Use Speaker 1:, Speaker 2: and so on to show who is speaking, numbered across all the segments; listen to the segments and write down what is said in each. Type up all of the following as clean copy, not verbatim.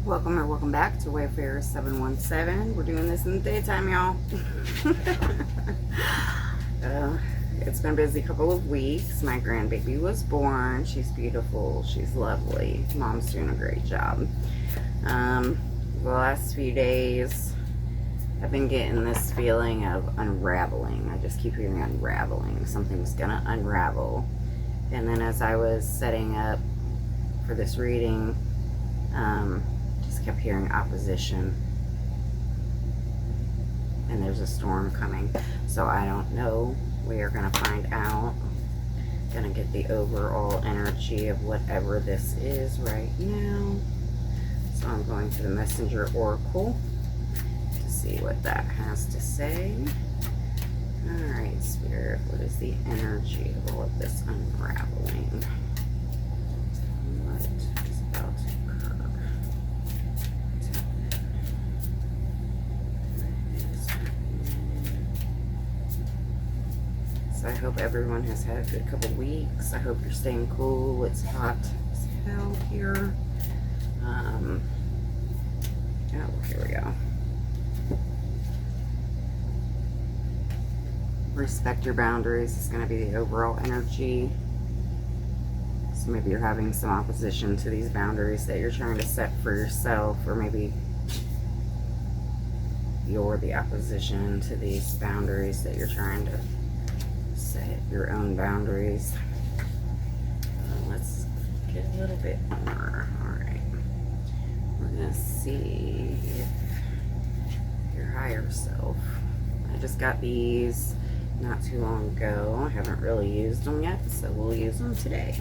Speaker 1: Welcome or welcome back to Wayfarer 717. We're doing this in the daytime, y'all. It's been a busy couple of weeks. My grandbaby was born. She's beautiful. She's lovely. Mom's doing a great job. The last few days, I've been getting this feeling of unraveling. I just keep hearing unraveling. Something's gonna unravel. And then as I was setting up for this reading, just kept hearing opposition, and there's a storm coming. So I don't know. We are gonna find out. Gonna get the overall energy of whatever this is right now. So I'm going to the Messenger Oracle to see what that has to say. All right, Spirit, what is the energy of all of this unraveling? What is about to occur? So I hope everyone has had a good couple weeks. I hope you're staying cool. It's hot as hell here. Oh, here we go. Respect your boundaries is going to be the overall energy. So maybe you're having some opposition to these boundaries that you're trying to set for yourself, or maybe you're the opposition to these boundaries that you're trying to set, your own boundaries. Let's get a little bit more. Alright. We're going to see if your higher self. I just got these not too long ago. I haven't really used them yet, so we'll use them today.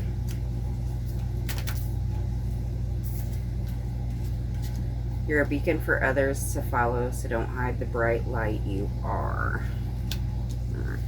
Speaker 1: You're a beacon for others to follow, so don't hide the bright light you are. All right.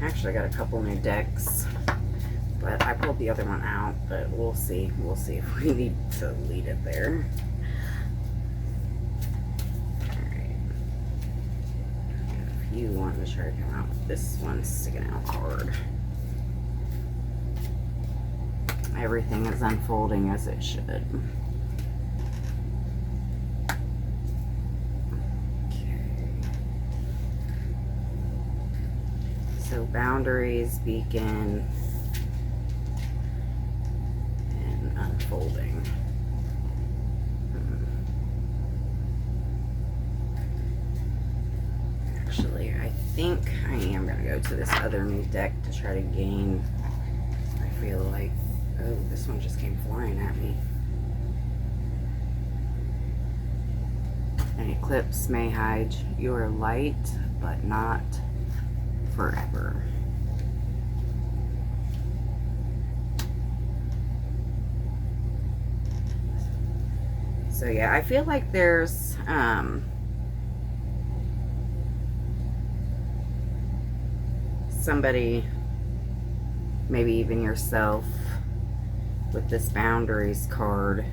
Speaker 1: Actually, I got a couple new decks, but I pulled the other one out, but we'll see. We'll see if we need to lead it there. Alright. Got a few wanting to try to come out. This one's sticking out hard. Everything is unfolding as it should. So boundaries, beacon, and unfolding. Actually, I think I am going to go to this other new deck to try to gain. I feel like, oh, this one just came flying at me. An eclipse may hide your light, but not forever. So yeah, I feel like there's somebody, maybe even yourself, with this boundaries card,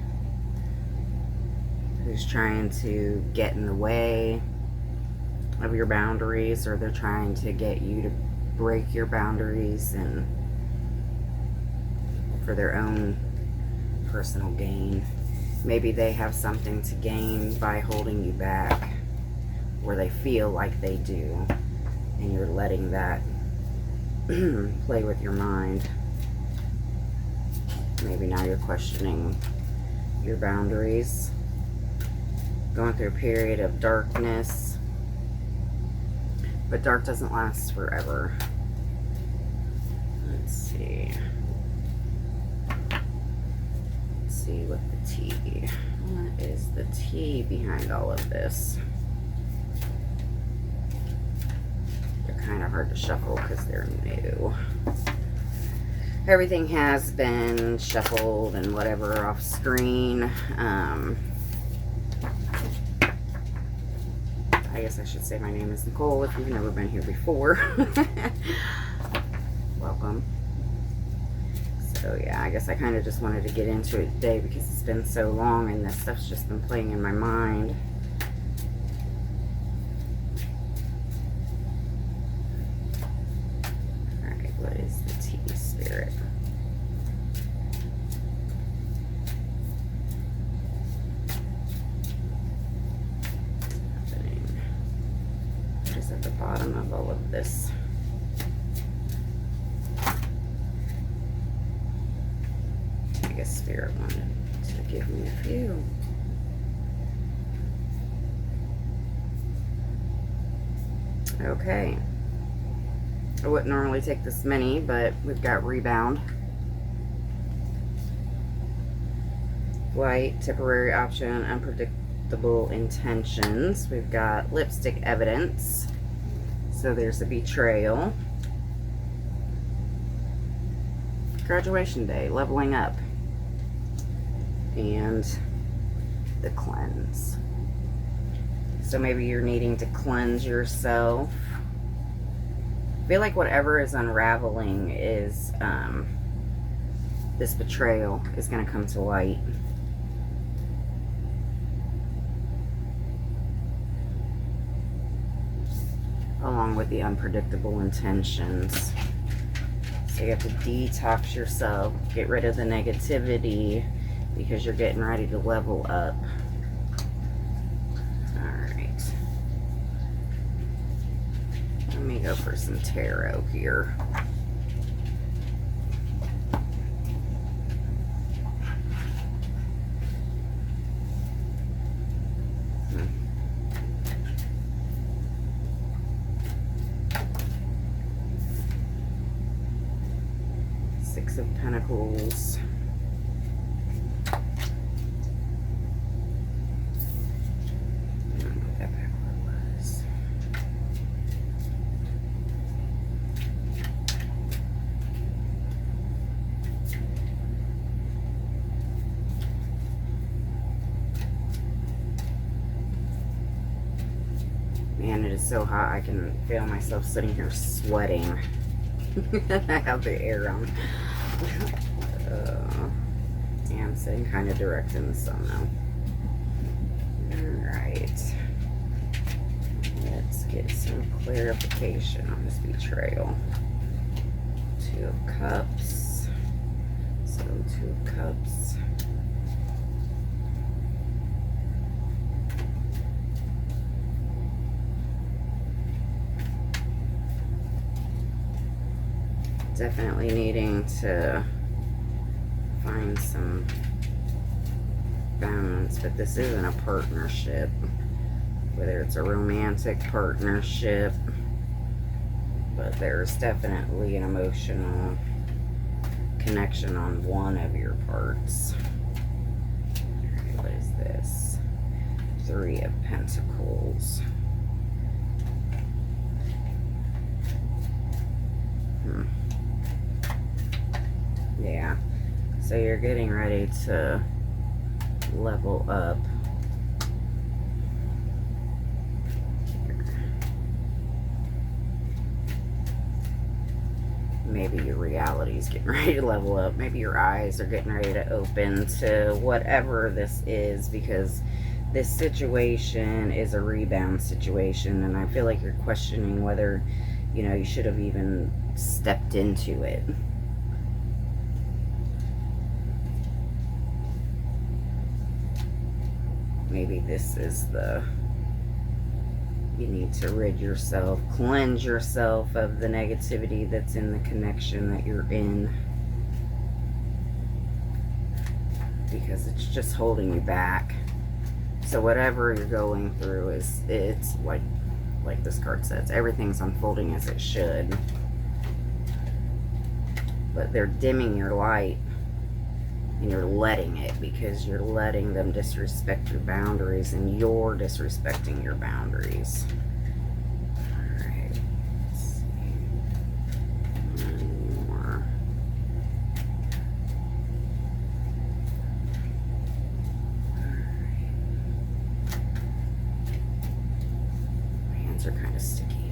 Speaker 1: who's trying to get in the way of your boundaries, or they're trying to get you to break your boundaries and for their own personal gain. Maybe they have something to gain by holding you back, or they feel like they do, and you're letting that play with your mind. Maybe now you're questioning your boundaries, going through a period of darkness. But dark doesn't last forever. Let's see. Let's see what the T. What is the T behind all of this? They're kind of hard to shuffle because they're new. Everything has been shuffled and whatever off screen. I guess I should say my name is Nichole if you've never been here before. Welcome. So So yeah, I guess I kind of just wanted to get into it today because it's been so long and this stuff's just been playing in my mind. Alright, what is the T, Spirit? What is at the bottom of all of this? I guess Spirit wanted to give me a few. Okay. I wouldn't normally take this many, but we've got Rebound, White, Temporary Option, Unpredictable Intentions. We've got Lipstick Evidence. So there's a Betrayal. Graduation Day, Leveling Up. And the Cleanse. So maybe you're needing to cleanse yourself. I feel like whatever is unraveling is this betrayal is going to come to light. Along with the unpredictable intentions. So you have to detox yourself, get rid of the negativity, because you're getting ready to level up. Alright. Let me go for some tarot here. Six of Pentacles. Man, it is so hot. I can feel myself sitting here sweating. I have the air on. Yeah, I'm sitting kind of direct in the sun now. Alright. Let's get some clarification on this betrayal. Two of Cups. So, Two of Cups. Definitely needing to find some balance, but this isn't a partnership. Whether it's a romantic partnership, but there's definitely an emotional connection on one of your parts. Alright, what is this? Three of Pentacles. Yeah, so you're getting ready to level up. Maybe your reality is getting ready to level up. Maybe your eyes are getting ready to open to whatever this is, because this situation is a rebound situation, and I feel like you're questioning whether, you know, you should have even stepped into it. Maybe this is you need to rid yourself, cleanse yourself of the negativity that's in the connection that you're in. Because it's just holding you back. So whatever you're going through it's like this card says, everything's unfolding as it should. But they're dimming your light. And you're letting it, because you're letting them disrespect your boundaries, and you're disrespecting your boundaries. Alright, let's see. One more. Alright. My hands are kind of sticky.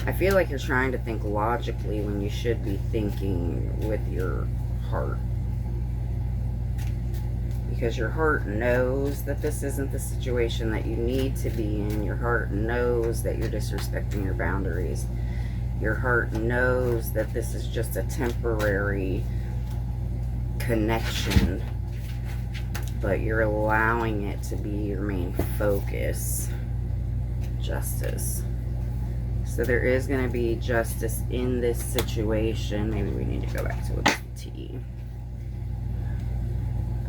Speaker 1: I feel like you're trying to think logically when you should be thinking with your heart. Because your heart knows that this isn't the situation that you need to be in. Your heart knows that you're disrespecting your boundaries. Your heart knows that this is just a temporary connection, but you're allowing it to be your main focus. Justice. So there is going to be justice in this situation. Maybe we need to go back to a T.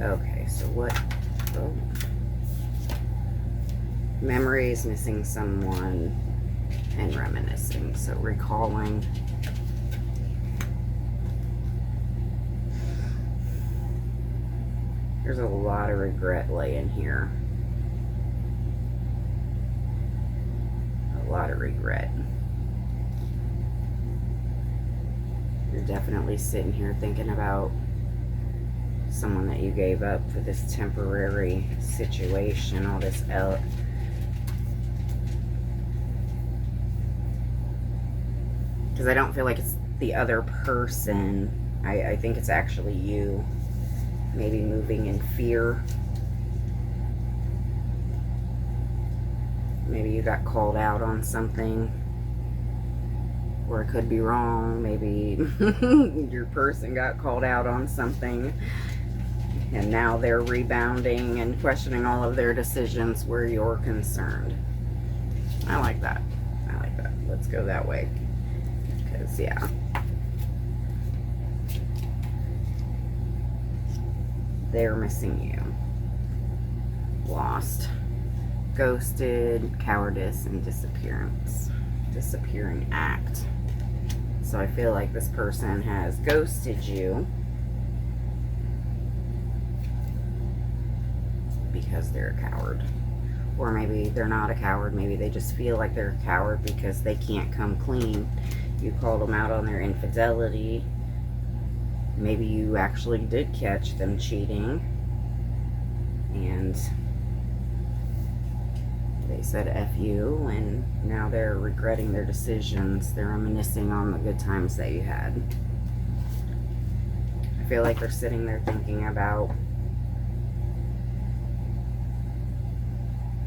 Speaker 1: Okay, so what? Oh. Memories, missing someone, and reminiscing. So recalling. There's a lot of regret laying here. A lot of regret. You're definitely sitting here thinking about someone that you gave up for this temporary situation, all this because I don't feel like it's the other person. I think it's actually you, maybe moving in fear. Maybe you got called out on something, or it could be wrong. Maybe your person got called out on something and now they're rebounding and questioning all of their decisions where you're concerned. I like that. I like that. Let's go that way. Because, yeah. They're missing you. Lost. Ghosted, cowardice, and disappearance. Disappearing act. So I feel like this person has ghosted you because they're a coward. Or maybe they're not a coward. Maybe they just feel like they're a coward because they can't come clean. You called them out on their infidelity. Maybe you actually did catch them cheating. And they said F you, and now they're regretting their decisions. They're reminiscing on the good times that you had. I feel like they're sitting there thinking about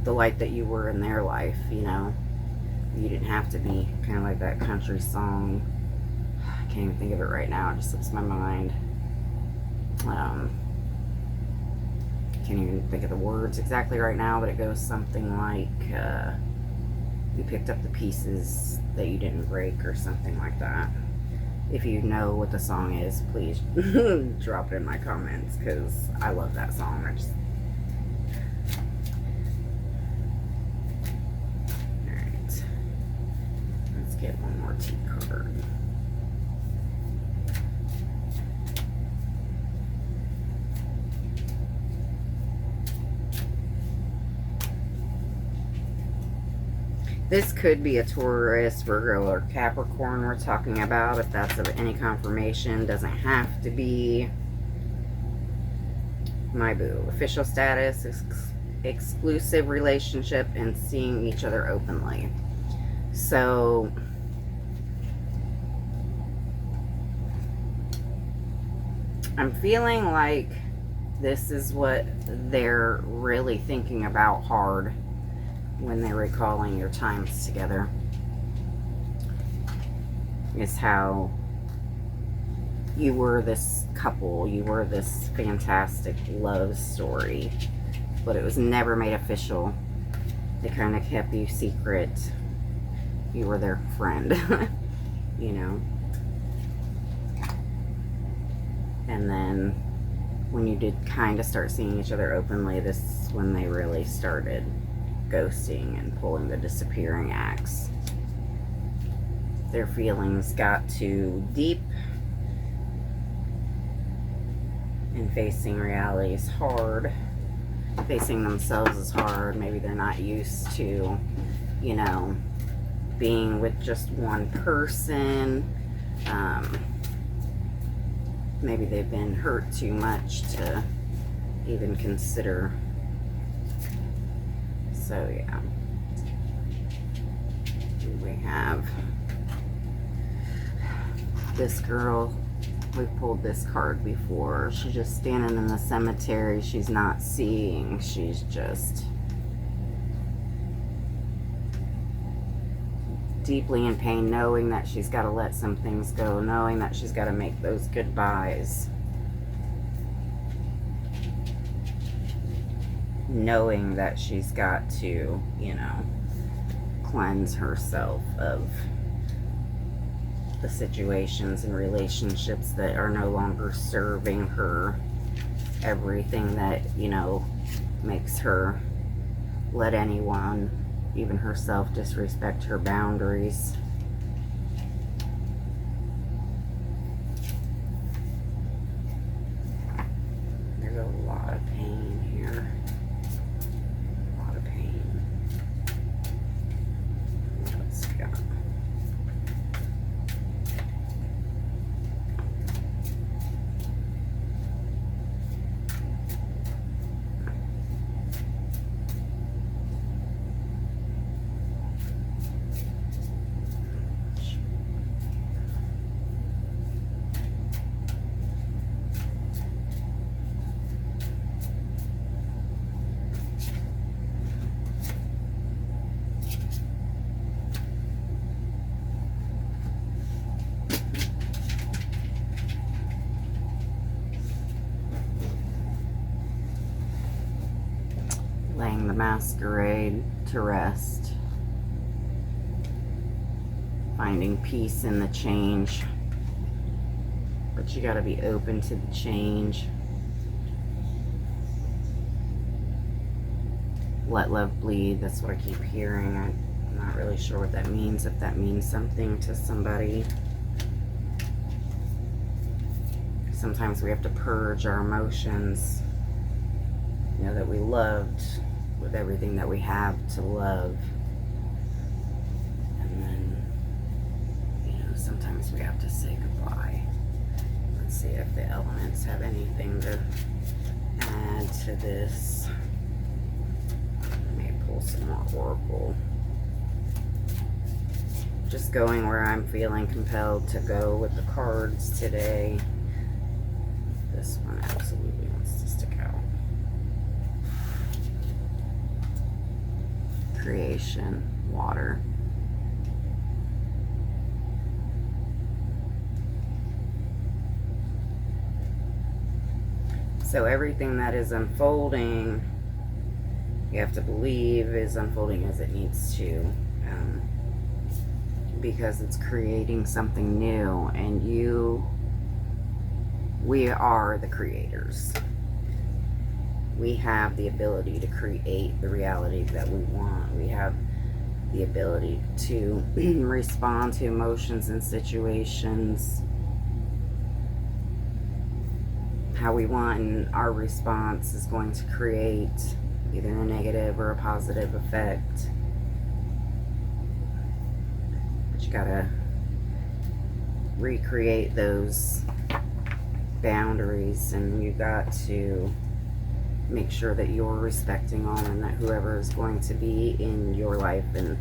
Speaker 1: the light that you were in their life, you know. You didn't have to be kind of like that country song. I can't even think of it right now. It just slips my mind. Can't even think of the words exactly right now, but it goes something like, you picked up the pieces that you didn't break, or something like that. If you know what the song is, please drop it in my comments, because I love that song. Alright. Let's get one more T card. This could be a Taurus, Virgo, or Capricorn we're talking about, if that's of any confirmation. Doesn't have to be. My boo. Official status, exclusive relationship, and seeing each other openly. So, I'm feeling like this is what they're really thinking about hard when they're recalling your times together, is how you were this couple, you were this fantastic love story, but it was never made official. They kind of kept you secret. You were their friend, you know. And then when you did kind of start seeing each other openly, this is when they really started ghosting and pulling the disappearing acts. Their feelings got too deep, and facing reality is hard. Facing themselves is hard. Maybe they're not used to, you know, being with just one person. Maybe they've been hurt too much to even consider. So, yeah. We have this girl, we pulled this card before. She's just standing in the cemetery. She's not seeing. She's just deeply in pain, knowing that she's got to let some things go, knowing that she's got to make those goodbyes, knowing that she's got to, you know, cleanse herself of the situations and relationships that are no longer serving her, everything that, you know, makes her let anyone, even herself, disrespect her boundaries. There's a lot of pain here. A lot of pain. Let's go. Laying the masquerade to rest. Finding peace in the change. But you gotta be open to the change. Let love bleed. That's what I keep hearing. I'm not really sure what that means, if that means something to somebody. Sometimes we have to purge our emotions, you know, that we loved with everything that we have to love. And then, you know, sometimes we have to say goodbye. Let's see if the elements have anything to add to this. Let me pull some more oracle. Just going where I'm feeling compelled to go with the cards today. This one absolutely wants to stick out. Creation, water. So everything that is unfolding, you have to believe is unfolding as it needs to, because it's creating something new, and we are the creators. We have the ability to create the reality that we want. We have the ability to respond to emotions and situations how we want, and our response is going to create either a negative or a positive effect. But you gotta recreate those boundaries, and you got to make sure that you're respecting them, and that whoever is going to be in your life and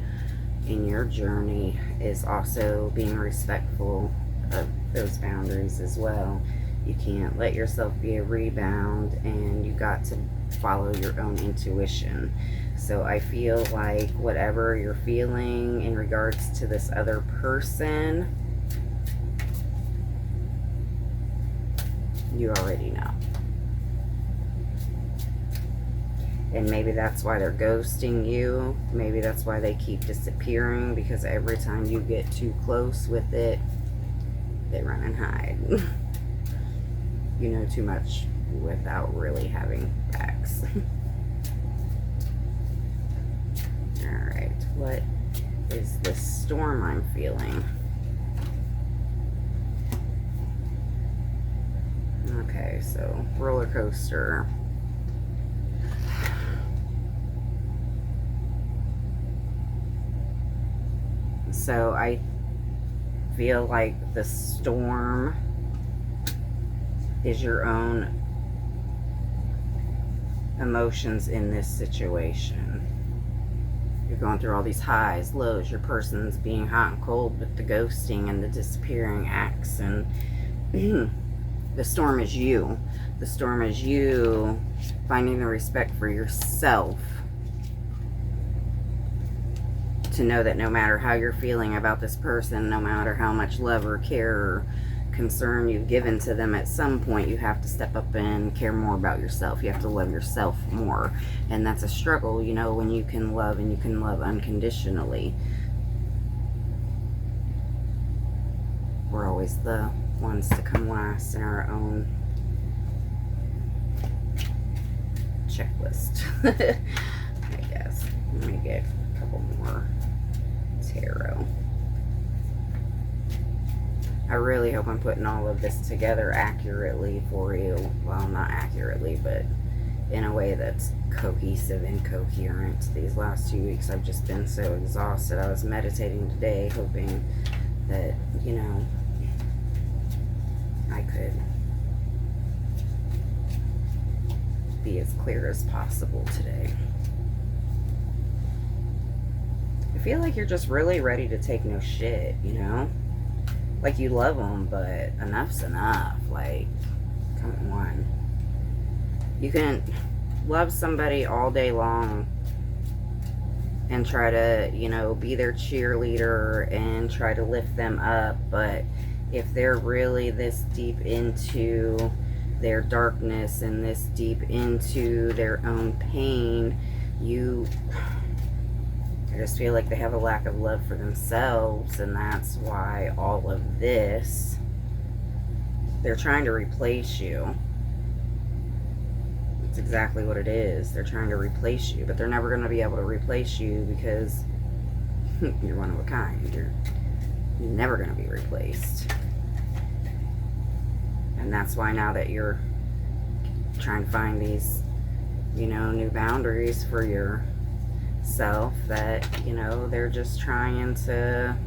Speaker 1: in your journey is also being respectful of those boundaries as well. You can't let yourself be a rebound, and you got to follow your own intuition. So I feel like whatever you're feeling in regards to this other person, you already know. And maybe that's why they're ghosting you. Maybe that's why they keep disappearing, because every time you get too close with it, they run and hide. You know too much without really having facts. Alright, what is this storm I'm feeling? Okay, so roller coaster. So I feel like the storm is your own emotions in this situation. You're going through all these highs, lows. Your person's being hot and cold with the ghosting and the disappearing acts. And the storm is you. The storm is you finding the respect for yourself to know that no matter how you're feeling about this person, no matter how much love or care or concern you've given to them, at some point you have to step up and care more about yourself. You have to love yourself more. And that's a struggle, you know, when you can love and you can love unconditionally. We're always the ones to come last in our own checklist. I guess. Let me get a couple more tarot. I really hope I'm putting all of this together accurately for you. Well, not accurately, but in a way that's cohesive and coherent. These last 2 weeks I've just been so exhausted. I was meditating today hoping that, you know, I could be as clear as possible today. I feel like you're just really ready to take no shit, you know? Like, you love them, but enough's enough. Like, come on. You can love somebody all day long and try to, you know, be their cheerleader and try to lift them up, but if they're really this deep into their darkness and this deep into their own pain, I just feel like they have a lack of love for themselves, and that's why all of this, they're trying to replace you. That's exactly what it is. They're trying to replace you, but they're never going to be able to replace you because you're one of a kind. You're never going to be replaced. And that's why now that you're trying to find these, you know, new boundaries for yourself, that, you know, they're just trying to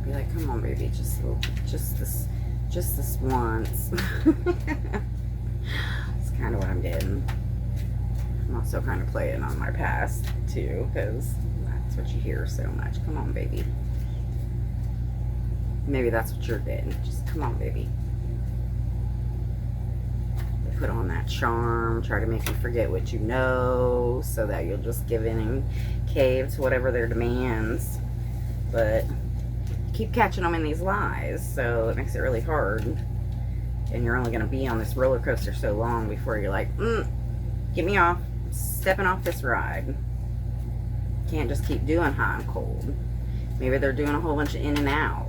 Speaker 1: be like, come on, baby, just this once. It's kind of what I'm getting. I'm also kind of playing on my past, too, because that's what you hear so much. Come on, baby. Maybe that's what you're getting. Just come on, baby. They put on that charm, try to make you forget what you know, so that you'll just give in and cave to whatever their demands. But keep catching them in these lies, so it makes it really hard. And you're only going to be on this roller coaster so long before you're like, get me off. I'm stepping off this ride. Can't just keep doing hot and cold. Maybe they're doing a whole bunch of in and out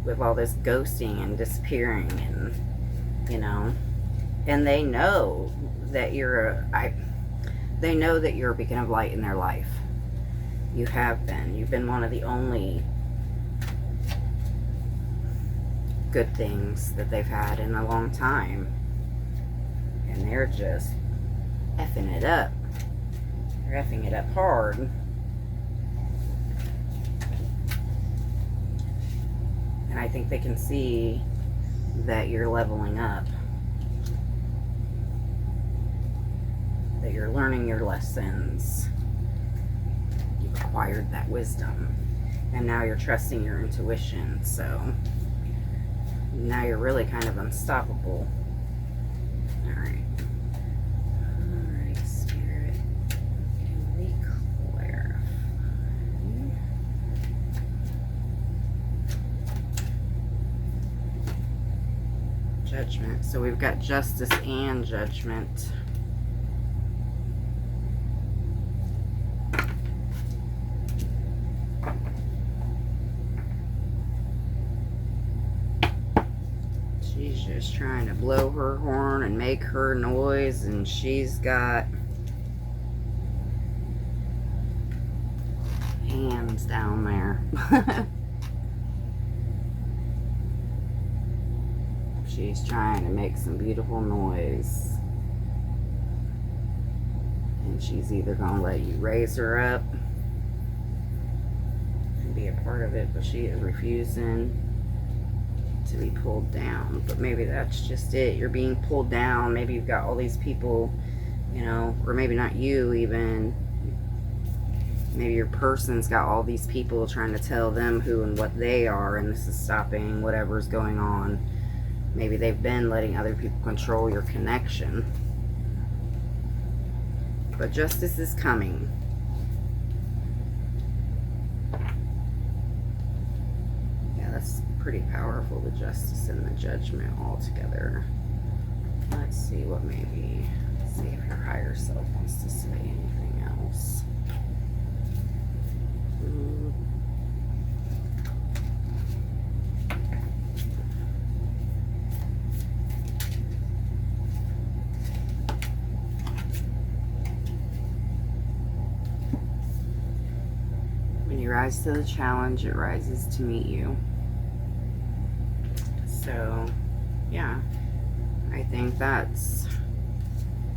Speaker 1: with all this ghosting and disappearing, and, you know, and they know that you're they know that you're a beacon of light in their life. You have been. You've been one of the only good things that they've had in a long time, and they're just effing it up. They're effing it up hard. And I think they can see that you're leveling up, that you're learning your lessons. You've acquired that wisdom, and now you're trusting your intuition, so now you're really kind of unstoppable. Alright. Alright, Spirit. Can we clarify? Judgment. So we've got justice and judgment. She's just trying to blow her horn and make her noise, and she's got hands down there. She's trying to make some beautiful noise. And she's either going to let you raise her up and be a part of it, but she is refusing to be pulled down. But maybe that's just it. You're being pulled down. Maybe you've got all these people You know, or maybe not you even. Maybe your person's got all these people trying to tell them who and what they are, and this is stopping whatever's going on. Maybe they've been letting other people control your connection. But justice is coming. Yeah, that's pretty powerful, the justice and the judgment all together. Let's see what maybe, see if your higher self wants to say anything else. When you rise to the challenge, it rises to meet you. So, yeah, I think that's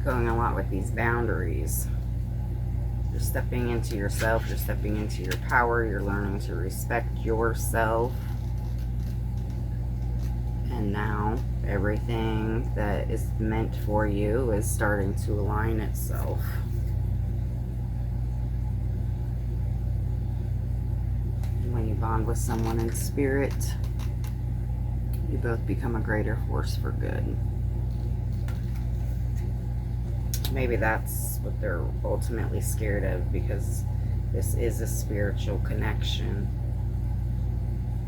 Speaker 1: going a lot with these boundaries. You're stepping into yourself, you're stepping into your power, you're learning to respect yourself. And now everything that is meant for you is starting to align itself. And when you bond with someone in spirit, you both become a greater force for good. Maybe that's what they're ultimately scared of, because this is a spiritual connection.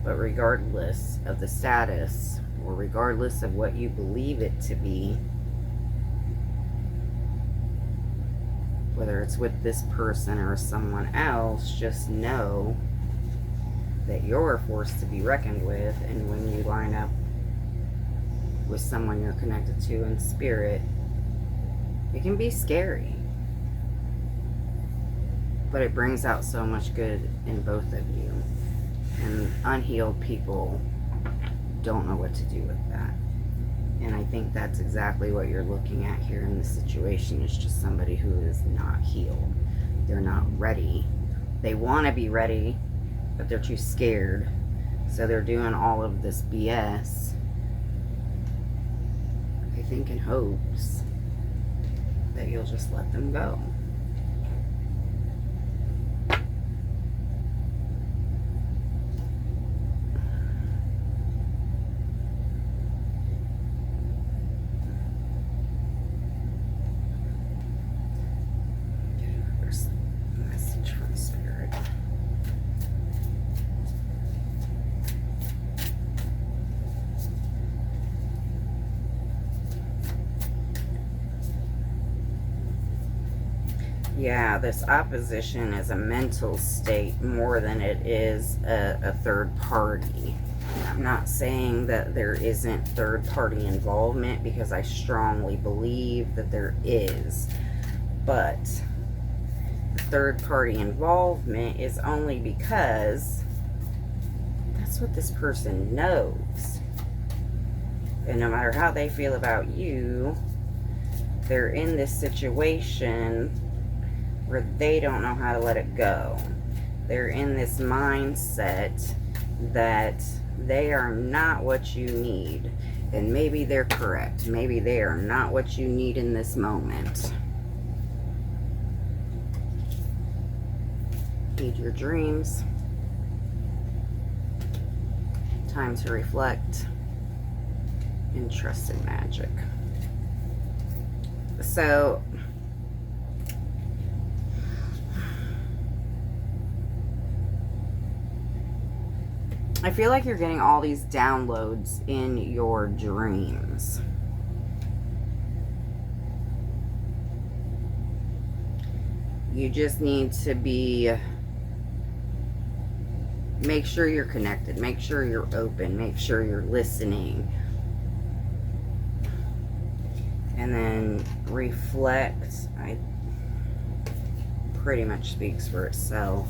Speaker 1: But regardless of the status, or regardless of what you believe it to be, whether it's with this person or someone else, just know that you're a force to be reckoned with. And when you line up with someone you're connected to in spirit, it can be scary, but it brings out so much good in both of you. And unhealed people don't know what to do with that. And I think that's exactly what you're looking at here in this situation. Is just somebody who is not healed. They're not ready. They want to be ready, but they're too scared. So they're doing all of this BS, I think, in hopes that you'll just let them go. There's a message from Spirit. Yeah, this opposition is a mental state more than it is a third party. I'm not saying that there isn't third party involvement, because I strongly believe that there is. But the third party involvement is only because that's what this person knows. And no matter how they feel about you, they're in this situation where they don't know how to let it go. They're in this mindset that they are not what you need. And maybe they're correct. Maybe they are not what you need in this moment. Feed your dreams. Time to reflect and trust in magic. So I feel like you're getting all these downloads in your dreams. You just need to make sure you're connected, make sure you're open, make sure you're listening. And then reflect. I pretty much speaks for itself.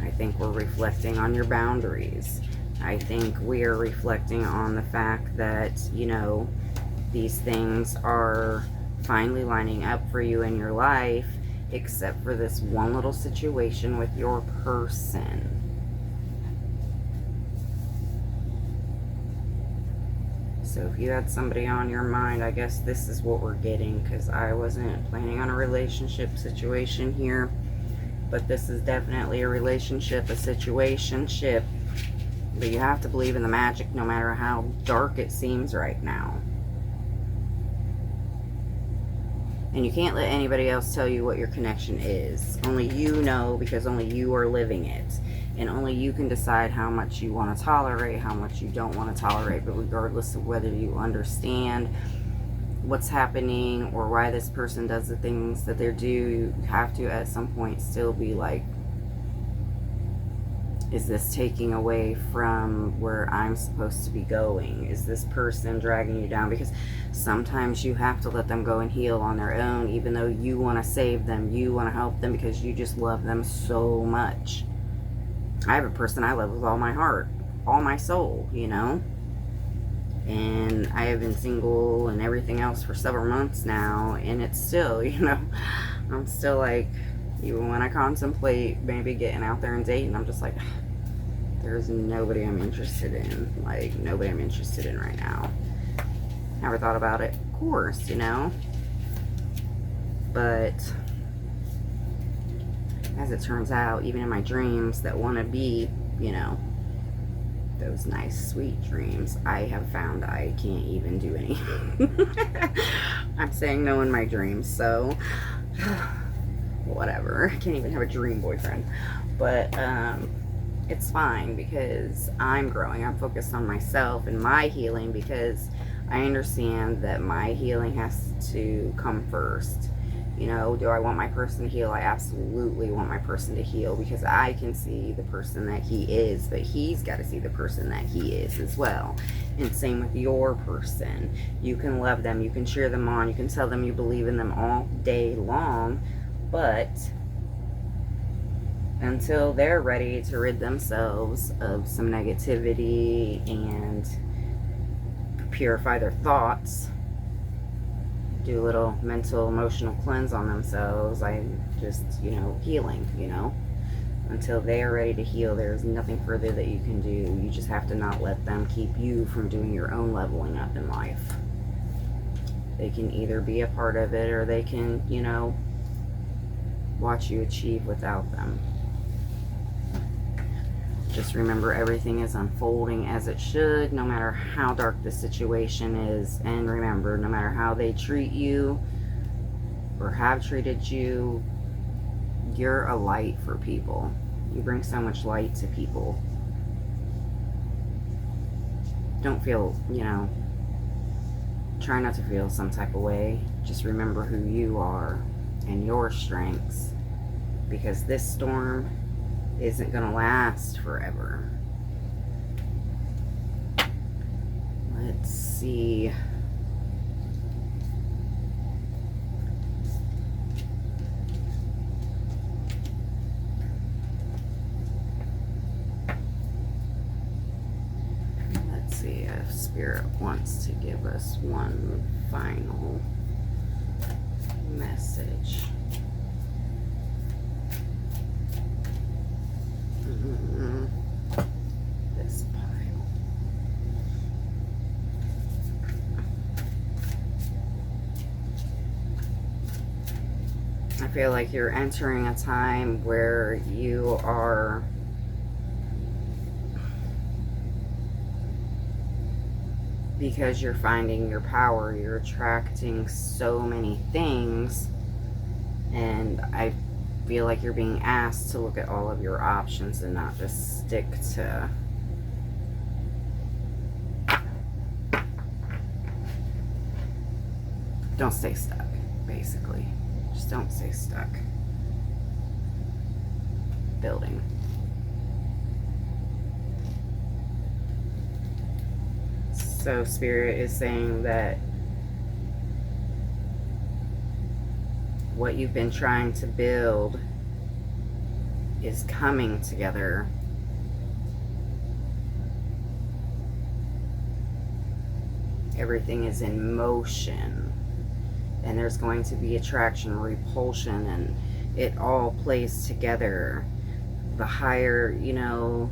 Speaker 1: I think we're reflecting on your boundaries. I think we are reflecting on the fact that, you know, these things are finally lining up for you in your life, except for this one little situation with your person. So if you had somebody on your mind, I guess this is what we're getting, because I wasn't planning on a relationship situation here. But this is definitely a relationship, a situationship. But you have to believe in the magic no matter how dark it seems right now. And you can't let anybody else tell you what your connection is. Only you know, because only you are living it. And only you can decide how much you want to tolerate, how much you don't want to tolerate. But regardless of whether you understand what's happening or why this person does the things that they do, you have to at some point still be like, is this taking away from where I'm supposed to be going? Is this person dragging you down? Because sometimes you have to let them go and heal on their own, even though you want to save them, you want to help them, because you just love them so much. I have a person I love with all my heart, all my soul, you know? And I have been single and everything else for several months now, and it's still, you know, I'm still like, even when I contemplate maybe getting out there and dating, I'm just like, there's nobody I'm interested in. Like, nobody I'm interested in right now. Never thought about it, of course, you know? But as it turns out, even in my dreams that want to be, you know, those nice, sweet dreams, I have found I can't even do any. I'm saying no in my dreams, so whatever. I can't even have a dream boyfriend. But it's fine, because I'm growing. I'm focused on myself and my healing, because I understand that my healing has to come first. You know, do I want my person to heal? I absolutely want my person to heal, because I can see the person that he is, but he's got to see the person that he is as well. And same with your person. You can love them, you can cheer them on, you can tell them you believe in them all day long, but until they're ready to rid themselves of some negativity and purify their thoughts, do a little mental, emotional cleanse on themselves, I just, you know, healing, you know. Until they are ready to heal, there's nothing further that you can do. You just have to not let them keep you from doing your own leveling up in life. They can either be a part of it, or they can, you know, watch you achieve without them. Just remember, everything is unfolding as it should, no matter how dark the situation is. And remember, no matter how they treat you or have treated you, you're a light for people. You bring so much light to people. Don't feel, you know, try not to feel some type of way. Just remember who you are and your strengths, because this storm isn't going to last forever. Let's see. Let's see if Spirit wants to give us one final message. This pile. I feel like you're entering a time where you are because you're finding your power, you're attracting so many things, and I feel like you're being asked to look at all of your options and not just stick to don't stay stuck, basically. Just don't stay stuck. Building. So Spirit is saying that what you've been trying to build is coming together. Everything is in motion, and there's going to be attraction, repulsion, and it all plays together. The higher, you know,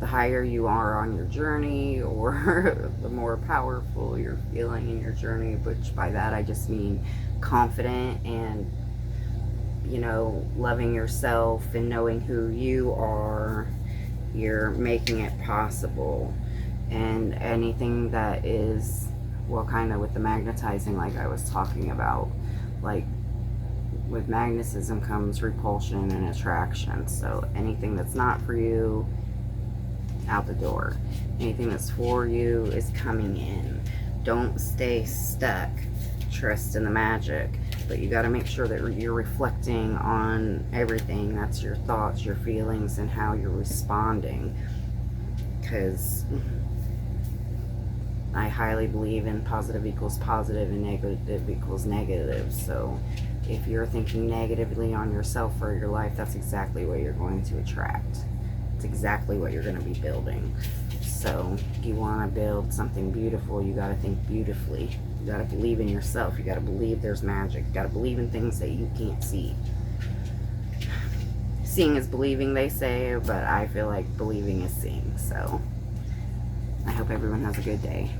Speaker 1: the higher you are on your journey, or the more powerful you're feeling in your journey, which by that I just mean confident and, you know, loving yourself and knowing who you are, you're making it possible. And anything that is, well, kind of with the magnetizing, like I was talking about, like with magnetism comes repulsion and attraction. So anything that's not for you, out the door. Anything that's for you is coming in. Don't stay stuck. Trust in the magic. But you got to make sure that you're reflecting on everything. That's your thoughts, your feelings, and how you're responding. Because I highly believe in positive equals positive and negative equals negative. So if you're thinking negatively on yourself or your life, that's exactly what you're going to attract. It's exactly what you're going to be building. So if you want to build something beautiful, you got to think beautifully. You got to believe in yourself. You got to believe there's magic. You got to believe in things that you can't see. Seeing is believing, they say, but I feel like believing is seeing. So I hope everyone has a good day.